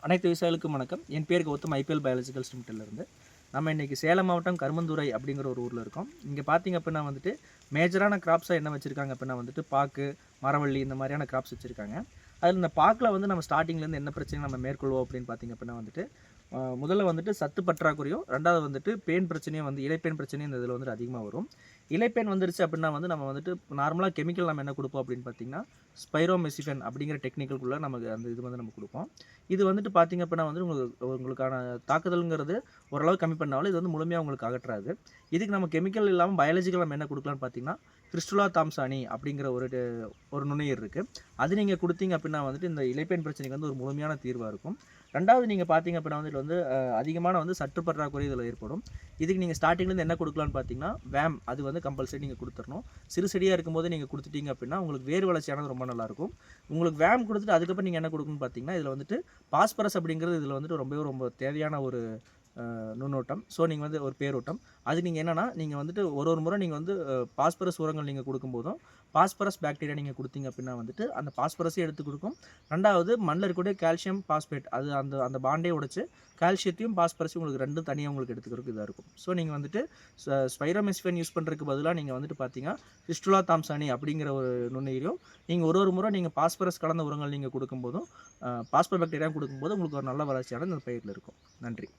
அனைத்து விவசாயிகளுக்கும் வணக்கம். என் பேர் கௌதம். IPL biological லிமிட்டட்லேருந்து. நம்ம இன்றைக்கி சேலம் மாவட்டம் கருமந்துறை அப்படிங்கிற ஒரு ஊரில் இருக்கோம். இங்கே பார்த்திங்க அப்படின்னா வந்துட்டு மேஜரான கிராப்ஸாக என்ன வச்சுருக்காங்க அப்படின்னா வந்துட்டு பாக்கு, மரவள்ளி இந்த மாதிரியான கிராப்ஸ் வச்சுருக்காங்க. அதில் இந்த பாக்கில் வந்து நம்ம ஸ்டார்டிங்லேருந்து என்ன பிரச்சனை நம்ம மேற்கொள்வோம் அப்படின்னு பார்த்திங்க அப்படின்னா வந்துட்டு முதல்ல வந்துட்டு சத்து பற்றாக்குறையும், ரெண்டாவது வந்துட்டு பேன் பிரச்சனையும் வந்து இலைப்பேன் பிரச்சனையும் இந்த இதில் வந்துட்டு அதிகமாக வரும். இலைப்பேன் வந்துருச்சு அப்படின்னா வந்து நம்ம வந்துட்டு நார்மலாக கெமிக்கல் நம்ம என்ன கொடுப்போம் அப்படின்னு பார்த்திங்கன்னா ஸ்பைரோமெசிஃபென் அப்படிங்கிற டெக்னிக்கலுக்குள்ளே நமக்கு அந்த இது வந்து நம்ம கொடுப்போம். இது வந்துட்டு பார்த்திங்க அப்படின்னா வந்து உங்களுக்கான தாக்குதலுங்கிறது ஓரளவு கம்மி பண்ணாலும் இது வந்து முழுமையாக உங்களுக்கு அகற்றாது. இதுக்கு நம்ம கெமிக்கல் இல்லாமல் பயாலஜிக்கல் நம்ம என்ன கொடுக்கலான்னு பார்த்திங்கன்னா கிறிஸ்டுலா தாம்சானி அப்படிங்கிற ஒரு நுண்ணுயிர் இருக்குது. அது நீங்கள் கொடுத்தீங்க அப்படின்னா வந்துட்டு இந்த இலைப்பேன் பிரச்சனைக்கு வந்து ஒரு முழுமையான தீர்வாக இருக்கும். ரெண்டாவது நீங்கள் பார்த்தீங்க அப்படின்னா வந்து இதில் வந்து அதிகமான வந்து சற்று பற்றாக்குறை இதில் ஏற்படும். இதுக்கு நீங்கள் ஸ்டார்டிங்லேருந்து என்ன கொடுக்கலான்னு பார்த்தீங்கன்னா வேம் அது வந்து கம்பல்சரி நீங்கள் கொடுத்துடணும். சிறு செடியாக இருக்கும்போது நீங்கள் கொடுத்துட்டீங்க அப்படின்னா உங்களுக்கு வேர் வளர்ச்சியானது ரொம்ப நல்லாயிருக்கும். உங்களுக்கு வேம் கொடுத்துட்டு அதுக்கப்புறம் நீங்கள் என்ன கொடுக்கணும்னு பார்த்தீங்கன்னா இதில் வந்துட்டு பாஸ்பரஸ் அப்படிங்கிறது இதில் வந்துட்டு ரொம்ப தேவையான ஒரு நுண்ணோட்டம். ஸோ நீங்கள் வந்து ஒரு பேரோட்டம் அது நீங்கள் என்னென்னா நீங்கள் வந்துட்டு ஒரு முறை நீங்கள் வந்து பாஸ்பரஸ் உரங்கள் நீங்கள் கொடுக்கும்போதும் பாஸ்பரஸ் பாக்டீரியா நீங்கள் கொடுத்தீங்க அப்படின்னா வந்துட்டு அந்த பாஸ்பரஸையும் எடுத்து கொடுக்கும். ரெண்டாவது மண்ணில் இருக்கக்கூடிய கால்சியம் பாஸ்பேட் அது அந்த அந்த பாண்டே உடைச்சு கால்சியத்தையும் பாஸ்பரஸையும் உங்களுக்கு ரெண்டும் தனியாக உங்களுக்கு எடுத்துக்கிறதுக்கு இதாக இருக்கும். ஸோ நீங்கள் வந்துட்டு ஸ்பைரோமெசிஃபென் யூஸ் பண்ணுறதுக்கு பதிலாக நீங்கள் வந்துட்டு பார்த்தீங்கன்னா கிறிஸ்டுலா தாம்சானி அப்படிங்கிற ஒரு நுண்ணுயிரியும் நீங்கள் ஒரு முறை நீங்கள் பாஸ்பரஸ் கலந்த உரங்கள் நீங்கள் கொடுக்கும்போதும் பாஸ்பர் பாக்டீரியா கொடுக்கும்போது உங்களுக்கு ஒரு நல்ல வளர்ச்சியான இந்த பயிரில் இருக்கும். நன்றி.